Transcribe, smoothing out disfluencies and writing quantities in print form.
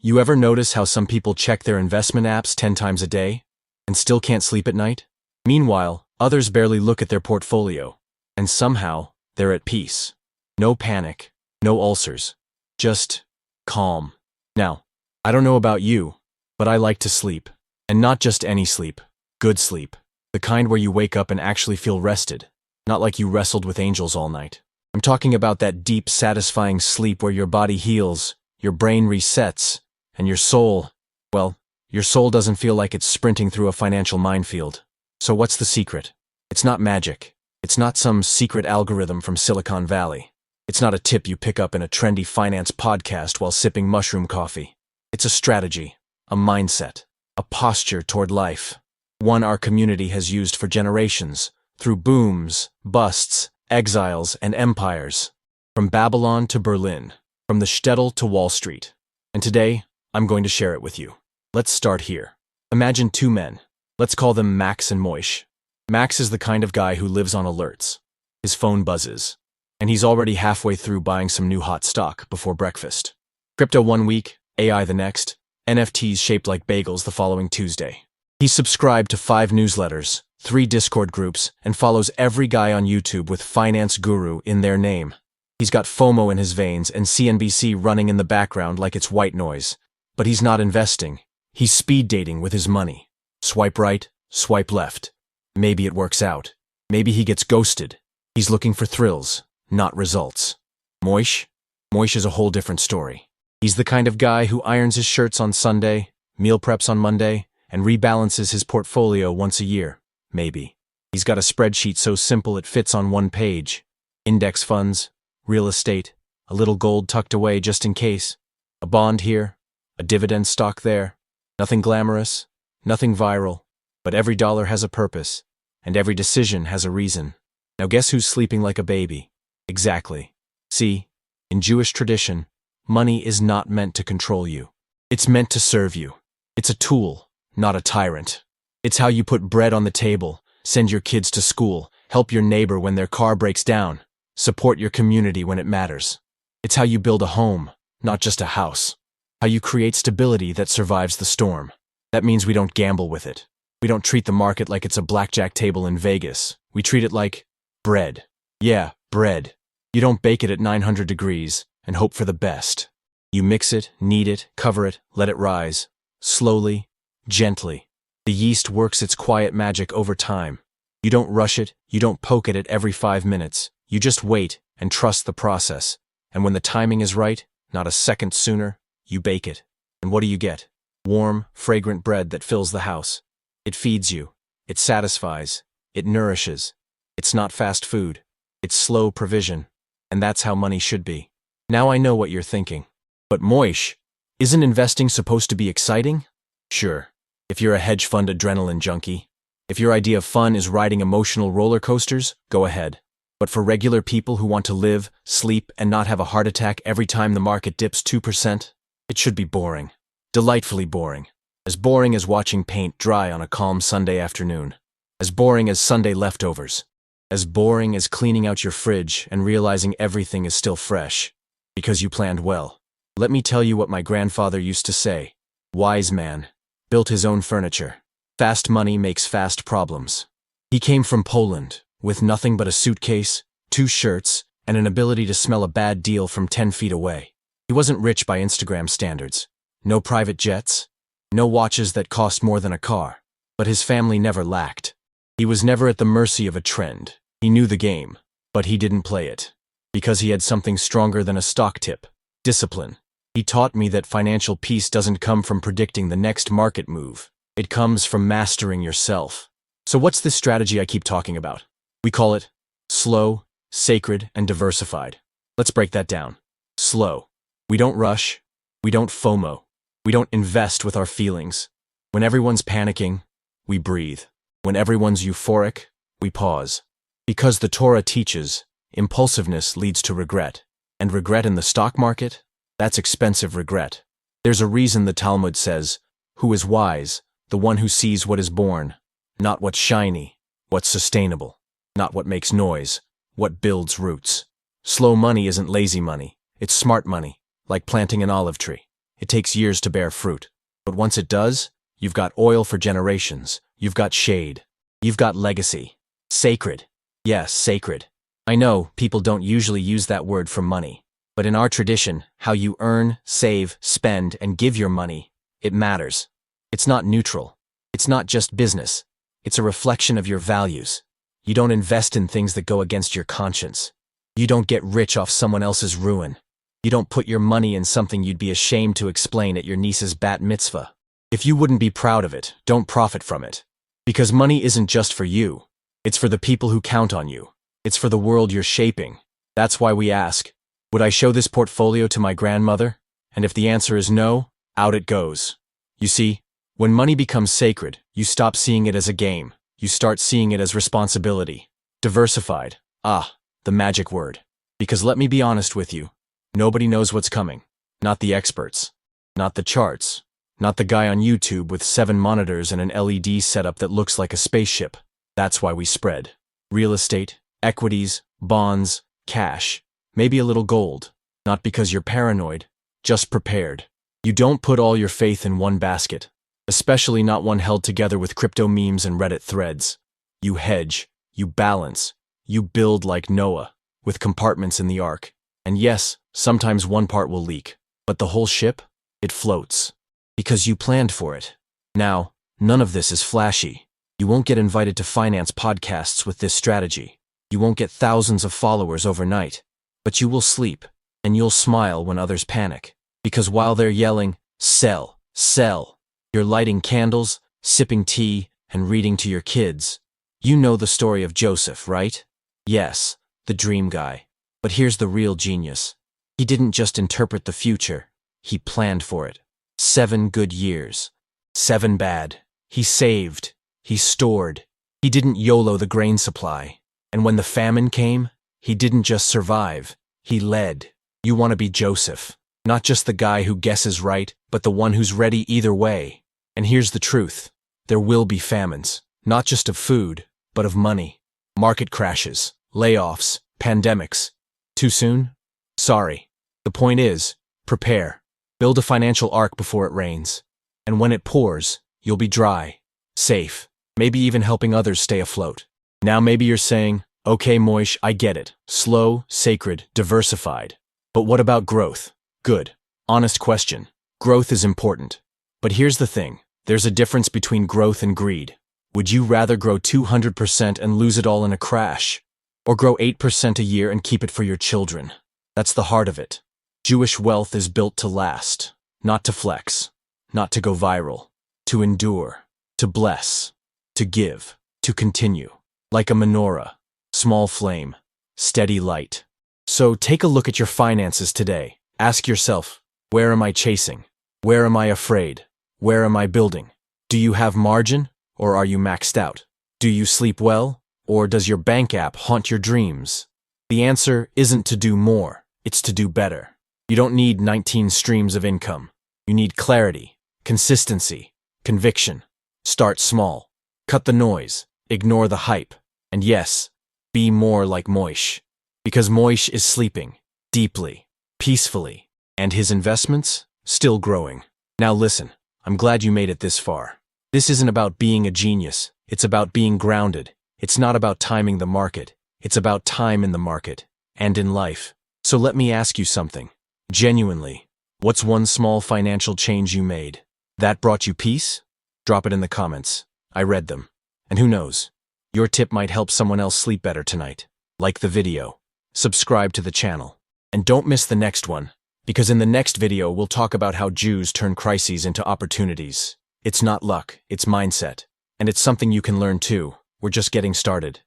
You ever notice how some people check their investment apps 10 times a day and still can't sleep at night? Meanwhile, others barely look at their portfolio, and somehow they're at peace. No panic, no ulcers, just calm. Now, I don't know about you, but I like to sleep. And not just any sleep, good sleep. The kind where you wake up and actually feel rested, not like you wrestled with angels all night. I'm talking about that deep, satisfying sleep where your body heals, your brain resets, and your soul, well, your soul doesn't feel like it's sprinting through a financial minefield. So what's the secret? It's not magic. It's not some secret algorithm from Silicon Valley. It's not a tip you pick up in a trendy finance podcast while sipping mushroom coffee. It's a strategy, a mindset, a posture toward life. One our community has used for generations, through booms, busts, exiles, and empires. From Babylon to Berlin, from the shtetl to Wall Street. And today, I'm going to share it with you. Let's start here. Imagine two men. Let's call them Max and Moish. Max is the kind of guy who lives on alerts. His phone buzzes, and he's already halfway through buying some new hot stock before breakfast. Crypto one week, AI the next, NFTs shaped like bagels the following Tuesday. He's subscribed to 5 newsletters, 3 Discord groups, and follows every guy on YouTube with finance guru in their name. He's got FOMO in his veins and CNBC running in the background like it's white noise. But he's not investing. He's speed dating with his money. Swipe right, swipe left. Maybe it works out. Maybe he gets ghosted. He's looking for thrills, not results. Moish? Moish is a whole different story. He's the kind of guy who irons his shirts on Sunday, meal preps on Monday, and rebalances his portfolio once a year, maybe. He's got a spreadsheet so simple it fits on one page. Index funds, real estate, a little gold tucked away just in case, a bond here, a dividend stock there. Nothing glamorous, nothing viral, but every dollar has a purpose, and every decision has a reason. Now guess who's sleeping like a baby? Exactly. See, in Jewish tradition, money is not meant to control you. It's meant to serve you. It's a tool, not a tyrant. It's how you put bread on the table, send your kids to school, help your neighbor when their car breaks down, support your community when it matters. It's how you build a home, not just a house. How you create stability that survives the storm. That means we don't gamble with it. We don't treat the market like it's a blackjack table in Vegas. We treat it like bread. Yeah, bread. You don't bake it at 900 degrees and hope for the best. You mix it, knead it, cover it, let it rise. Slowly, gently. The yeast works its quiet magic over time. You don't rush it, you don't poke at it every 5 minutes. You just wait and trust the process. And when the timing is right, not a second sooner, you bake it. And what do you get? Warm, fragrant bread that fills the house. It feeds you. It satisfies. It nourishes. It's not fast food. It's slow provision. And that's how money should be. Now I know what you're thinking. But Moish, isn't investing supposed to be exciting? Sure. If you're a hedge fund adrenaline junkie. If your idea of fun is riding emotional roller coasters, go ahead. But for regular people who want to live, sleep, and not have a heart attack every time the market dips 2%, it should be boring. Delightfully boring. As boring as watching paint dry on a calm Sunday afternoon. As boring as Sunday leftovers. As boring as cleaning out your fridge and realizing everything is still fresh. Because you planned well. Let me tell you what my grandfather used to say. Wise man. Built his own furniture. Fast money makes fast problems. He came from Poland, with nothing but a suitcase, 2 shirts, and an ability to smell a bad deal from 10 feet away. He wasn't rich by Instagram standards. No private jets. No watches that cost more than a car. But his family never lacked. He was never at the mercy of a trend. He knew the game, but he didn't play it. Because he had something stronger than a stock tip. Discipline. He taught me that financial peace doesn't come from predicting the next market move. It comes from mastering yourself. So what's this strategy I keep talking about? We call it slow, sacred, and diversified. Let's break that down. Slow. We don't rush. We don't FOMO. We don't invest with our feelings. When everyone's panicking, we breathe. When everyone's euphoric, we pause. Because the Torah teaches, impulsiveness leads to regret. And regret in the stock market? That's expensive regret. There's a reason the Talmud says, who is wise? The one who sees what is born. Not what's shiny, what's sustainable. Not what makes noise, what builds roots. Slow money isn't lazy money. It's smart money, like planting an olive tree. it takes years to bear fruit. But once it does, you've got oil for generations. You've got shade. You've got legacy. Sacred. Yes, sacred. I know people don't usually use that word for money. But in our tradition, how you earn, save, spend, and give your money, it matters. It's not neutral. It's not just business. It's a reflection of your values. You don't invest in things that go against your conscience. You don't get rich off someone else's ruin. You don't put your money in something you'd be ashamed to explain at your niece's bat mitzvah. If you wouldn't be proud of it, don't profit from it. Because money isn't just for you. It's for the people who count on you. It's for the world you're shaping. That's why we ask, would I show this portfolio to my grandmother? And if the answer is no, out it goes. You see, when money becomes sacred, you stop seeing it as a game. You start seeing it as responsibility. Diversified. Ah, the magic word. Because let me be honest with you, nobody knows what's coming. Not the experts. Not the charts. Not the guy on YouTube with 7 monitors and an LED setup that looks like a spaceship. That's why we spread. Real estate, equities, bonds, cash. Maybe a little gold. Not because you're paranoid, just prepared. You don't put all your faith in one basket, especially not one held together with crypto memes and Reddit threads. You hedge, you balance, you build like Noah, with compartments in the ark. And yes, sometimes one part will leak, but the whole ship, it floats. Because you planned for it. Now, none of this is flashy. You won't get invited to finance podcasts with this strategy. You won't get thousands of followers overnight. But you will sleep, and you'll smile when others panic. Because while they're yelling, sell, sell, you're lighting candles, sipping tea, and reading to your kids. You know the story of Joseph, right? Yes, the dream guy. But here's the real genius. He didn't just interpret the future, he planned for it. 7 good years. 7 bad. He saved. He stored. He didn't YOLO the grain supply. And when the famine came, he didn't just survive, he led. You want to be Joseph. Not just the guy who guesses right, but the one who's ready either way. And here's the truth. There will be famines. Not just of food, but of money. Market crashes, layoffs, pandemics. Too soon? Sorry. The point is, prepare. Build a financial ark before it rains. And when it pours, you'll be dry, safe, maybe even helping others stay afloat. Now maybe you're saying, okay, Moish, I get it. Slow, sacred, diversified. But what about growth? Good. Honest question. Growth is important. But here's the thing. There's a difference between growth and greed. Would you rather grow 200% and lose it all in a crash? Or grow 8% a year and keep it for your children? That's the heart of it. Jewish wealth is built to last. Not to flex. Not to go viral. To endure. To bless. To give. To continue. Like a menorah. Small flame. Steady light. So take a look at your finances today. Ask yourself, where am I chasing? Where am I afraid? Where am I building? Do you have margin, or are you maxed out? Do you sleep well, or does your bank app haunt your dreams? The answer isn't to do more, it's to do better. You don't need 19 streams of income. You need clarity, consistency, conviction. Start small. Cut the noise. Ignore the hype. And yes, be more like Moish. Because Moish is sleeping, deeply, peacefully, and his investments, still growing. Now listen, I'm glad you made it this far. This isn't about being a genius, it's about being grounded. It's not about timing the market, it's about time in the market, and in life. So let me ask you something. Genuinely, what's one small financial change you made that brought you peace? Drop it in the comments. I read them. And who knows, your tip might help someone else sleep better tonight. Like the video. Subscribe to the channel. And don't miss the next one, because in the next video we'll talk about how Jews turn crises into opportunities. It's not luck, it's mindset. And it's something you can learn too. We're just getting started.